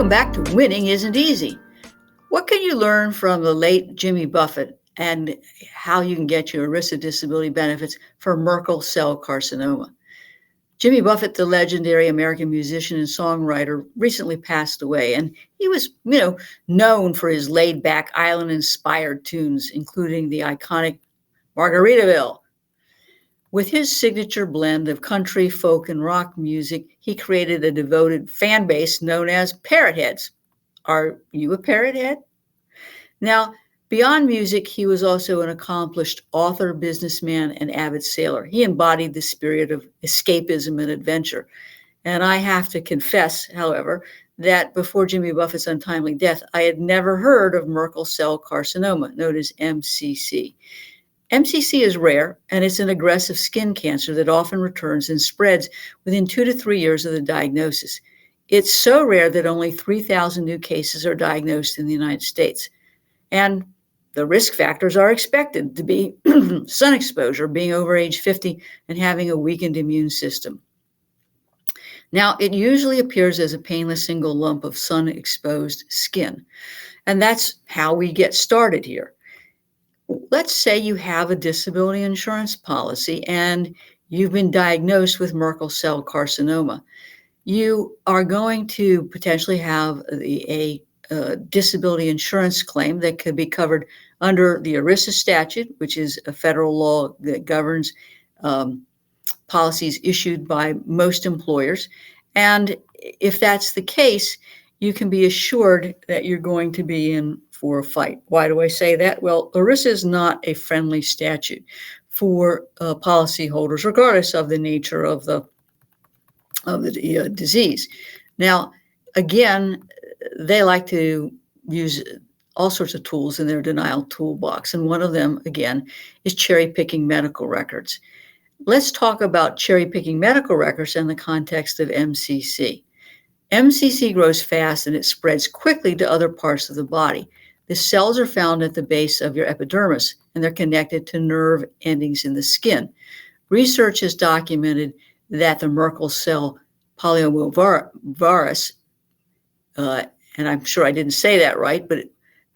Welcome back to Winning Isn't Easy. What can you learn from the late Jimmy Buffett and how you can get your ERISA disability benefits for Merkel-Cell Carcinoma? Jimmy Buffett, the legendary American musician and songwriter, recently passed away, and he was, known for his laid-back island-inspired tunes, including the iconic Margaritaville. With his signature blend of country, folk, and rock music, he created a devoted fan base known as Parrot Heads. Are you a parrot head? Now, beyond music, he was also an accomplished author, businessman, and avid sailor. He embodied the spirit of escapism and adventure. And I have to confess, however, that before Jimmy Buffett's untimely death, I had never heard of Merkel-Cell Carcinoma, known as MCC. MCC is rare, and it's an aggressive skin cancer that often returns and spreads within 2 to 3 years of the diagnosis. It's so rare that only 3,000 new cases are diagnosed in the United States. And the risk factors are expected to be sun exposure, being over age 50, and having a weakened immune system. Now, it usually appears as a painless single lump of sun-exposed skin. And that's how we get started here. Let's say you have a disability insurance policy and you've been diagnosed with Merkel-Cell Carcinoma. You are going to potentially have a disability insurance claim that could be covered under the ERISA statute, which is a federal law that governs policies issued by most employers. And if that's the case, you can be assured that you're going to be in for a fight. Why do I say that? Well, ERISA is not a friendly statute for policyholders, regardless of the nature of the disease. Now, again, they like to use all sorts of tools in their denial toolbox, and one of them, again, is cherry-picking medical records. Let's talk about cherry-picking medical records in the context of MCC. MCC grows fast and it spreads quickly to other parts of the body. The cells are found at the base of your epidermis, and they're connected to nerve endings in the skin. Research has documented that the Merkel-Cell polyomavirus, and I'm sure I didn't say that right, but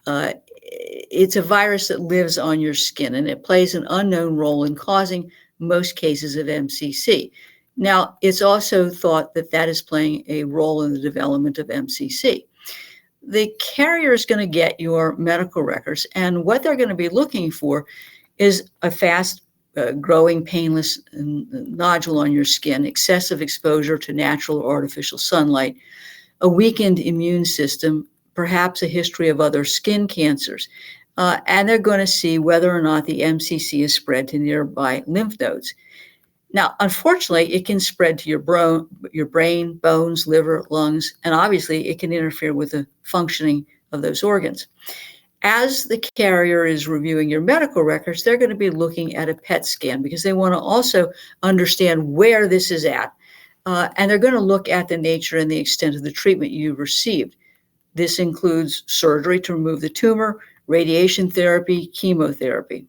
it's a virus that lives on your skin, and it plays an unknown role in causing most cases of MCC. Now, it's also thought that that is playing a role in the development of MCC. The carrier is going to get your medical records, and what they're going to be looking for is a fast growing painless nodule on your skin, excessive exposure to natural or artificial sunlight, a weakened immune system, perhaps a history of other skin cancers. And they're going to see whether or not the MCC is spread to nearby lymph nodes. Now, unfortunately, it can spread to your brain, bones, liver, lungs, and obviously it can interfere with the functioning of those organs. As the carrier is reviewing your medical records, they're going to be looking at a PET scan because they want to also understand where this is at. And they're going to look at the nature and the extent of the treatment you've received. This includes surgery to remove the tumor, radiation therapy, chemotherapy.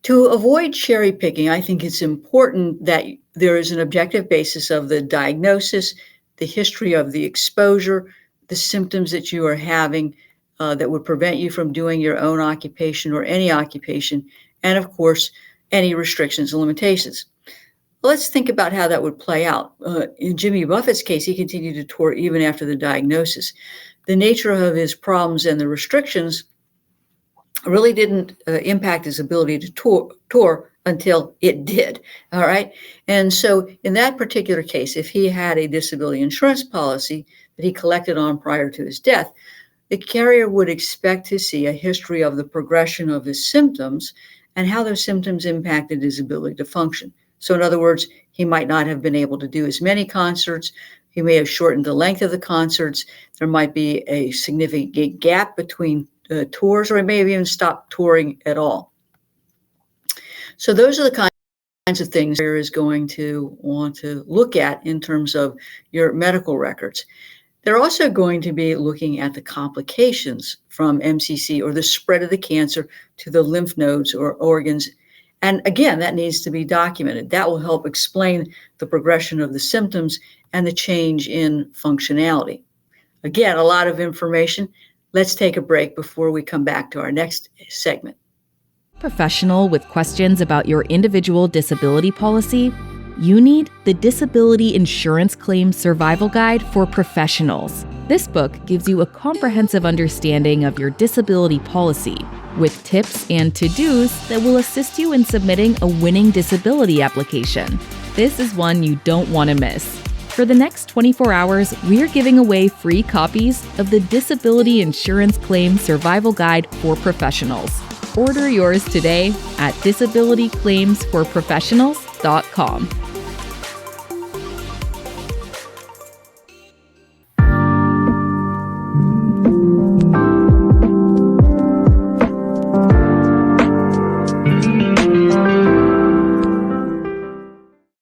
To avoid cherry picking, I think it's important that there is an objective basis of the diagnosis, the history of the exposure, the symptoms that you are having that would prevent you from doing your own occupation or any occupation, and of course, any restrictions and limitations. Let's think about how that would play out. In Jimmy Buffett's case, he continued to tour even after the diagnosis. The nature of his problems and the restrictions really didn't impact his ability to tour until it did, all right? And so in that particular case, if he had a disability insurance policy that he collected on prior to his death, the carrier would expect to see a history of the progression of his symptoms and how those symptoms impacted his ability to function. So in other words, he might not have been able to do as many concerts. He may have shortened the length of the concerts. There might be a significant gap between tours, or he may have even stopped touring at all. So those are the kinds of things the carrier is going to want to look at in terms of your medical records. They're also going to be looking at the complications from MCC or the spread of the cancer to the lymph nodes or organs. And again, that needs to be documented. That will help explain the progression of the symptoms and the change in functionality. Again, a lot of information. Let's take a break before we come back to our next segment. Professional with questions about your individual disability policy? You need the Disability Insurance Claim Survival Guide for Professionals. This book gives you a comprehensive understanding of your disability policy, with tips and to-dos that will assist you in submitting a winning disability application. This is one you don't want to miss. For the next 24 hours, we're giving away free copies of the Disability Insurance Claim Survival Guide for Professionals. Order yours today at disabilityclaimsforprofessionals.com.